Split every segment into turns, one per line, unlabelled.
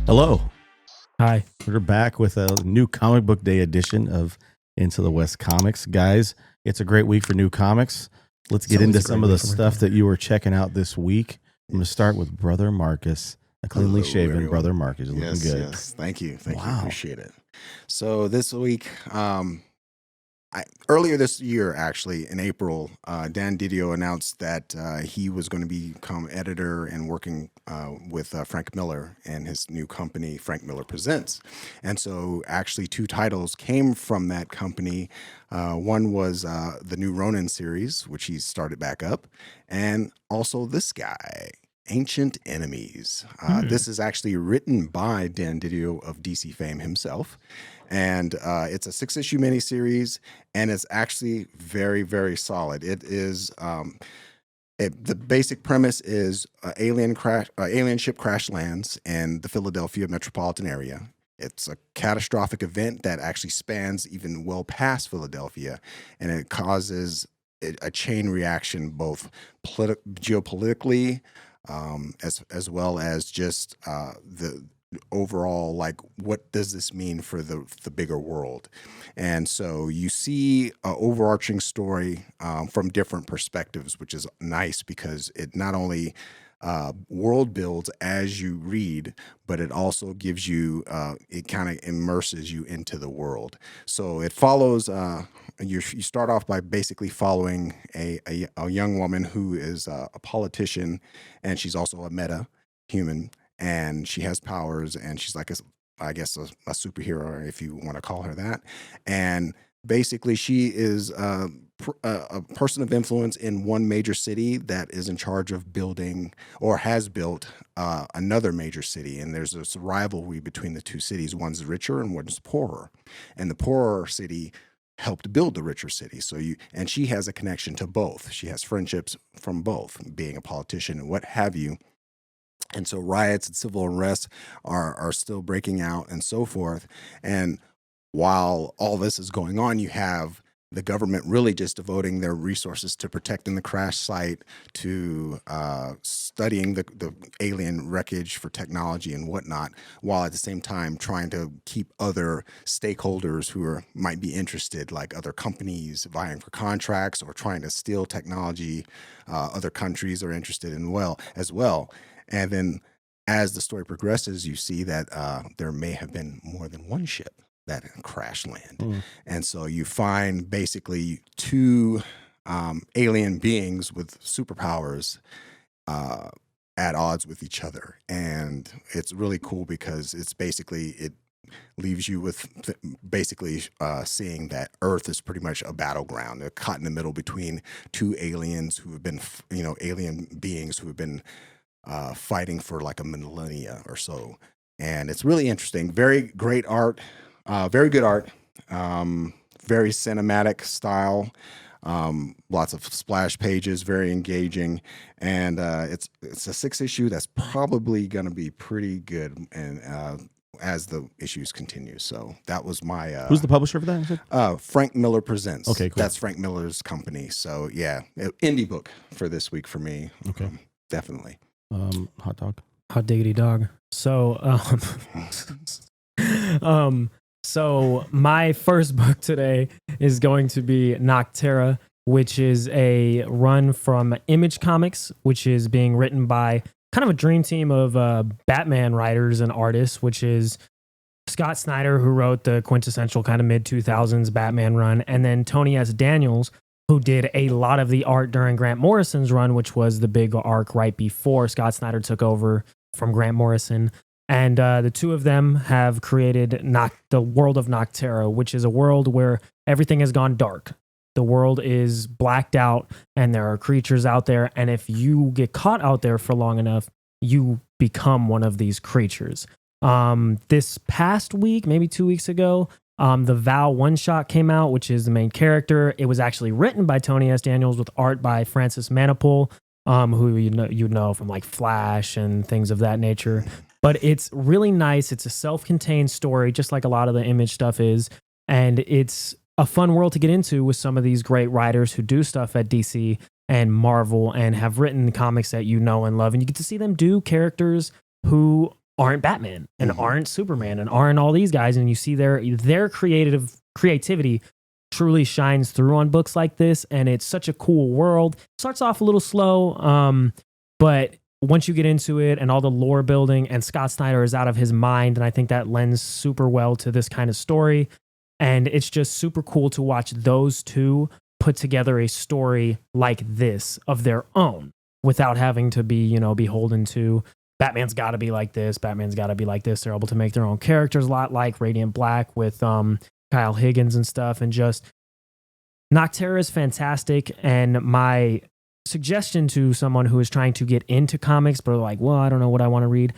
Hello.
Hi.
We're back with a new comic book day edition of Into the West Comics. Guys, it's a great week for new comics. Let's get into some of the stuff that you were checking out this week. I'm going to start with Brother Marcus, a cleanly shaven everyone. Brother Marcus. Looking good.
Yes. Thank you. Thank you. Appreciate it. So this week, earlier this year, actually, in April, Dan Didio announced that he was going to become editor and working with Frank Miller and his new company, Frank Miller Presents. And so actually 2 titles came from that company. One was the new Ronin series, which he started back up, and also this guy, Ancient Enemies. This is actually written by Dan Didio of DC fame himself. And it's a 6-issue miniseries, and it's actually very, very solid. It is the basic premise is alien ship crash lands in the Philadelphia metropolitan area. It's a catastrophic event that actually spans even well past Philadelphia, and it causes a chain reaction, both geopolitically, as well as just the overall, like, what does this mean for the bigger world? And so you see an overarching story from different perspectives, which is nice because it not only world builds as you read, but it also gives you, it kind of immerses you into the world. So it follows, you start off by basically following a young woman who is a politician, and she's also a meta human, and she has powers, and she's like, I guess, a superhero, if you want to call her that. And basically, she is a person of influence in one major city that is in charge of building, or has built, another major city. And there's this rivalry between the 2 cities. One's richer and one's poorer. And the poorer city helped build the richer city. And she has a connection to both. She has friendships from both, being a politician and what have you. And so riots and civil unrest are still breaking out and so forth. And while all this is going on, you have the government really just devoting their resources to protecting the crash site, to studying the alien wreckage for technology and whatnot, while at the same time trying to keep other stakeholders who might be interested, like other companies vying for contracts or trying to steal technology. Other countries are interested in as well. And then as the story progresses, you see that there may have been more than one ship that crash land. And so you find basically 2 alien beings with superpowers at odds with each other. And it's really cool because it's basically, it leaves you with seeing that Earth is pretty much a battleground. They're caught in the middle between 2 aliens who have been, alien beings who have been fighting for like a millennia or so. And it's really interesting. Very great art, very good art, very cinematic style, lots of splash pages, very engaging. And it's a 6-issue that's probably going to be pretty good, and as the issues continue. So that was my
who's the publisher for that?
Frank Miller Presents.
Okay, cool.
That's Frank Miller's company. So yeah, indie book for this week for me.
Okay.
Definitely.
Hot dog.
Hot diggity dog. So, so my first book today is going to be Nocterra, which is a run from Image Comics, which is being written by kind of a dream team of Batman writers and artists, which is Scott Snyder, who wrote the quintessential kind of mid-2000s Batman run, and then Tony S. Daniels, who did a lot of the art during Grant Morrison's run, which was the big arc right before Scott Snyder took over from Grant Morrison. And the 2 of them have created the world of Nocterra, which is a world where everything has gone dark. The world is blacked out, and there are creatures out there. And if you get caught out there for long enough, you become one of these creatures. This past week, maybe 2 weeks ago, the Val one-shot came out, which is the main character. It was actually written by Tony S. Daniels with art by Francis Manapul, who you know from like Flash and things of that nature. But it's really nice. It's a self-contained story, just like a lot of the Image stuff is. And it's a fun world to get into with some of these great writers who do stuff at DC and Marvel and have written comics that you know and love. And you get to see them do characters who aren't Batman and
Mhm.
aren't Superman and aren't all these guys, and you see their creativity truly shines through on books like this, and it's such a cool world. Starts off a little slow, but once you get into it and all the lore building, and Scott Snyder is out of his mind, and I think that lends super well to this kind of story. And it's just super cool to watch those two put together a story like this of their own without having to be, beholden to Batman's got to be like this, Batman's got to be like this. They're able to make their own characters a lot like Radiant Black with Kyle Higgins and stuff. And just Nocterra is fantastic. And my suggestion to someone who is trying to get into comics, but are like, well, I don't know what I want to read,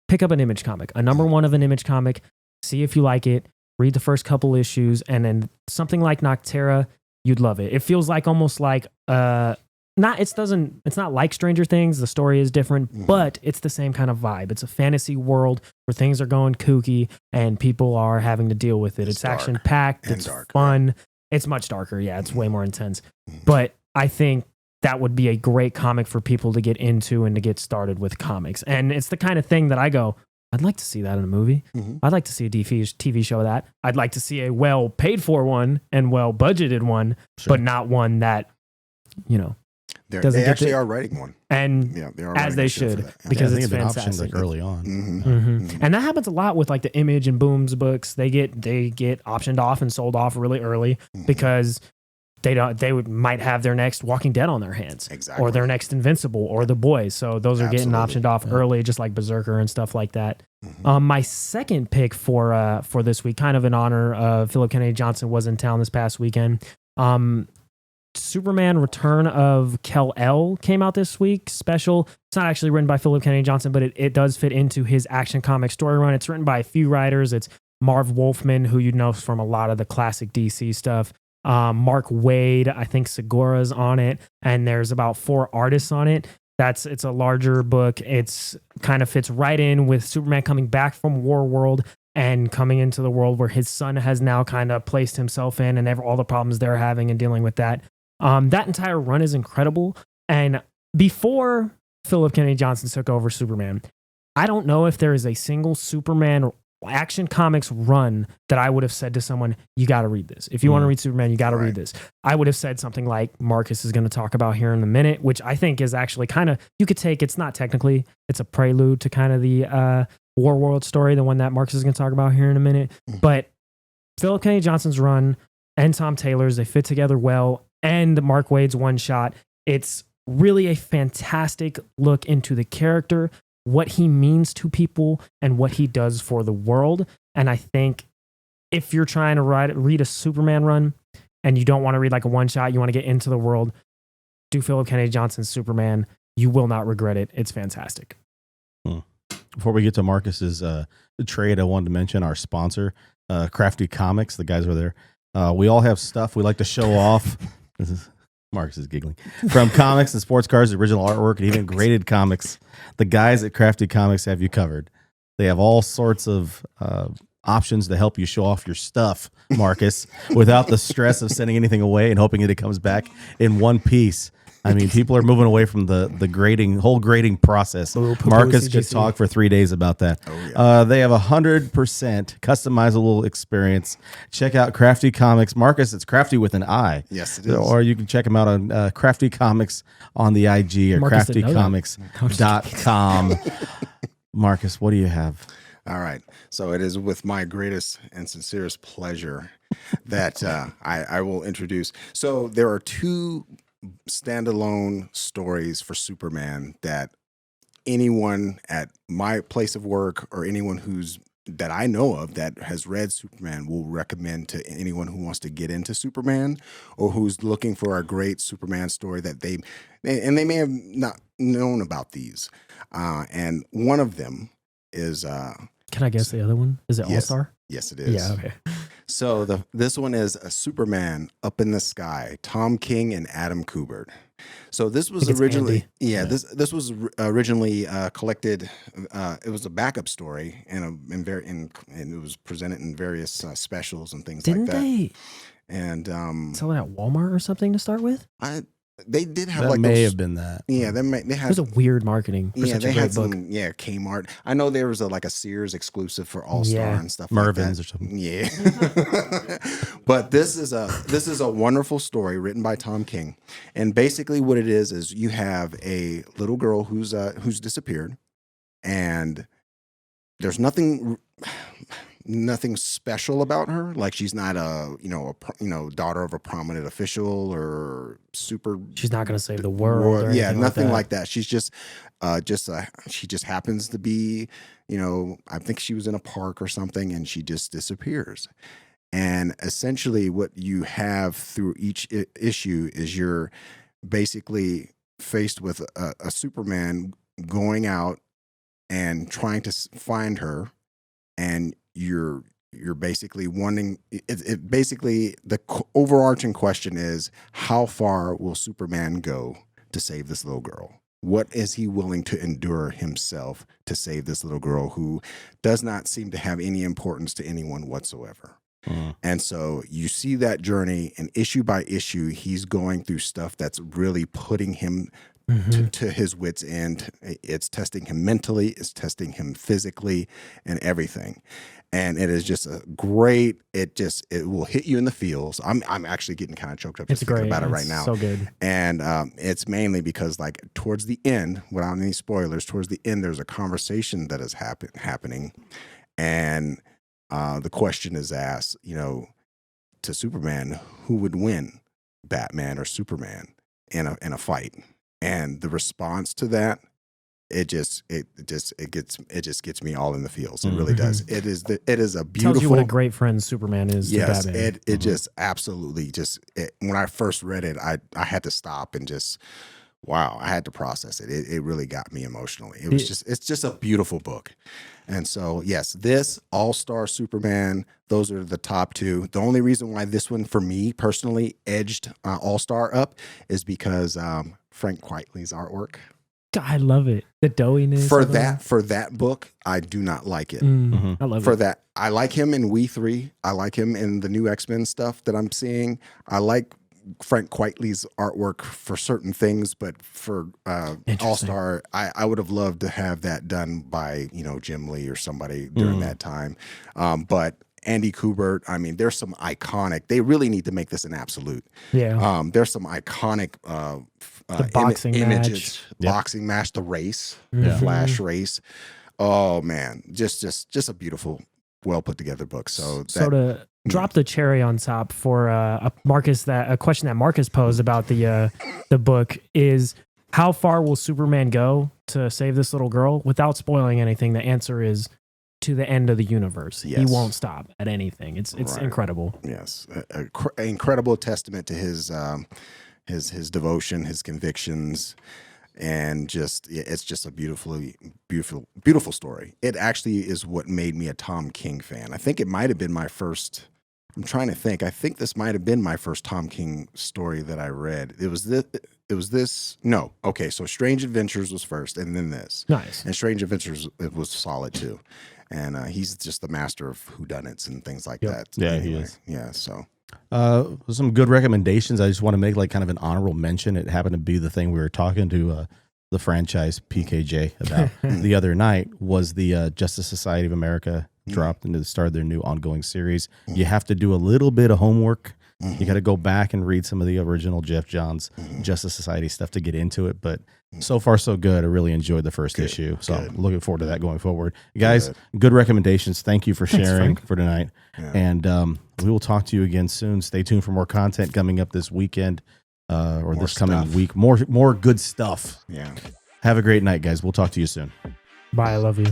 pick up an Image comic, a number one of an Image comic, see if you like it, read the first couple issues, and then something like Nocterra, you'd love it. It feels like almost like it's not like Stranger Things. The story is different, but it's the same kind of vibe. It's a fantasy world where things are going kooky and people are having to deal with it. It's action packed. It's dark, fun. Right? It's much darker. Yeah, it's way more intense. But I think that would be a great comic for people to get into and to get started with comics. And it's the kind of thing that I go, I'd like to see that in a movie. I'd like to see a TV show of that. I'd like to see a well paid for one and well budgeted one, but not one that,
they actually are writing one,
and
they are
as they should, because it's fantastic
early on.
And that happens a lot with like the Image and Boom's books. They get optioned off and sold off really early because they might have their next Walking Dead on their hands, or their next Invincible or The Boys. So those are getting optioned off early, just like Berserker and stuff like that. My second pick for this week, kind of in honor of Philip Kennedy Johnson, was in town this past weekend. Superman Return of Kal-El came out this week, special. It's not actually written by Philip Kennedy Johnson, but it does fit into his Action Comics story run. It's written by a few writers. It's Marv Wolfman, who you know from a lot of the classic DC stuff. Mark Waid, I think Segura's on it, and there's about 4 artists on it. It's a larger book. It's kind of fits right in with Superman coming back from War World and coming into the world where his son has now kind of placed himself in, and all the problems they're having and dealing with that. That entire run is incredible. And before Philip Kennedy Johnson took over Superman, I don't know if there is a single Superman Action Comics run that I would have said to someone, you got to read this. If you want to read Superman, you got to read this. I would have said something like Marcus is going to talk about here in a minute, which I think is actually kind of, you could take, it's not technically, it's a prelude to kind of the War World story, the one that Marcus is going to talk about here in a minute. But Philip Kennedy Johnson's run and Tom Taylor's, they fit together well. And Mark Waid's one shot, it's really a fantastic look into the character, what he means to people, and what he does for the world. And I think if you're trying to read a Superman run and you don't want to read like a one shot, you want to get into the world, do Philip Kennedy Johnson's Superman. You will not regret it. It's fantastic.
Before we get to Marcus's the trade, I wanted to mention our sponsor, Crafty Comics. The guys were there. We all have stuff we like to show off. Marcus is giggling. From comics and sports cars, original artwork, and even graded comics, the guys at Crafty Comics have you covered. They have all sorts of options to help you show off your stuff, Marcus, without the stress of sending anything away and hoping that it comes back in one piece. I mean, people are moving away from the whole grading process. Marcus could talk for 3 days about that. They have 100% customizable experience. Check out Crafty Comics. Marcus, it's Crafty with an I.
Yes, it is.
Or you can check them out on Crafty Comics on the IG or craftycomics.com. Marcus, what do you have?
All right. So it is with my greatest and sincerest pleasure that I will introduce. So there are 2 standalone stories for Superman that anyone at my place of work or anyone that I know of that has read Superman will recommend to anyone who wants to get into Superman or who's looking for a great Superman story that they may have not known about these. And one of them is
can I guess the other one? Is it All-Star?
Yes, it is.
Yeah, okay.
So this one is a Superman Up in the Sky, Tom King and Adam Kubert. So this was originally, this was originally collected. It was a backup story, and it was presented in various specials and things like that.
Didn't they
and
sell it at Walmart or something to start with?
They did have
That
like
may
those,
have been that.
yeah, they
It
had,
was a weird marketing for
yeah,
such
they
a great
had
book.
some, yeah, Kmart. I know there was a Sears exclusive for All Star
Yeah.
and stuff
Mervyn's
like
or something.
that. Yeah. But this is a wonderful story written by Tom King. And basically what it is you have a little girl who's disappeared, and there's nothing special about her. Like she's not a daughter of a prominent official or super.
She's not going to save the world or
Yeah,
anything
nothing
like that.
like that. She's she just happens to be, I think she was in a park or something, and she just disappears. And essentially, what you have through each issue is you're basically faced with a Superman going out and trying to find her, and you're basically wanting it basically the overarching question is, how far will Superman go to save this little girl? What is he willing to endure himself to save this little girl who does not seem to have any importance to anyone whatsoever? And so you see that journey, and issue by issue, he's going through stuff that's really putting him to his wit's end. It's testing him mentally, it's testing him physically, and everything. And it is just a great. It will hit you in the feels. I'm actually getting kind of choked up just thinking about it right now.
So good.
And it's mainly because, like, towards the end, without any spoilers, towards the end, there's a conversation that is happening, and the question is asked, to Superman, who would win, Batman or Superman, in a fight? And the response to that, it just gets me all in the feels. It really does. It is a beautiful.
Tells you what a great friend Superman is.
Yes,
to Batman.
it just absolutely when I first read it, I had to stop and just. Wow, I had to process it. It really got me emotionally. It's just a beautiful book. And so, yes, this All-Star Superman, those are the top two. The only reason why this one, for me personally, edged All-Star up is because Frank Quitely's artwork.
I love it. The doughiness.
For that book, I do not like it.
I love it.
That, I like him in We 3. I like him in the new X-Men stuff that I'm seeing. I like Frank Quitely's artwork for certain things, but for All-Star, I would have loved to have that done by Jim Lee or somebody during that time. But Andy Kubert, I mean, there's some iconic. They really need to make this an absolute.
Yeah.
There's some iconic
the boxing
images,
match.
boxing match, the race, the Flash race. Oh man, just a beautiful, well put together book. So to
drop the cherry on top for a question that Marcus posed about the book is, how far will Superman go to save this little girl? Without spoiling anything, the answer is to the end of the universe.
Yes.
He won't stop at anything. It's
Right.
incredible.
Yes, an incredible testament to his devotion, his convictions. And it's just a beautiful story. It actually is what made me a Tom King fan. I think it might have been my first. I'm trying to think. I think this might have been my first Tom King story that I read. It was this. No. Okay. So Strange Adventures was first, and then this.
Nice.
And Strange Adventures, it was solid too. And he's just the master of whodunits and things like that.
Yeah,
anyway.
he is.
Yeah. So.
Some good recommendations. I just want to make like kind of an honorable mention. It happened to be the thing we were talking to the franchise PKJ about the other night, was the Justice Society of America dropped into the start of their new ongoing series. You have to do a little bit of homework. You got to go back and read some of the original Jeff Johns Justice Society stuff to get into it. But so far, so good. I really enjoyed the first issue. So I'm looking forward to that going forward. Guys, good recommendations. Thank you for sharing for tonight. Yeah. And we will talk to you again soon. Stay tuned for more content coming up this weekend or this coming week. More good stuff.
Yeah.
Have a great night, guys. We'll talk to you soon.
Bye. I love you.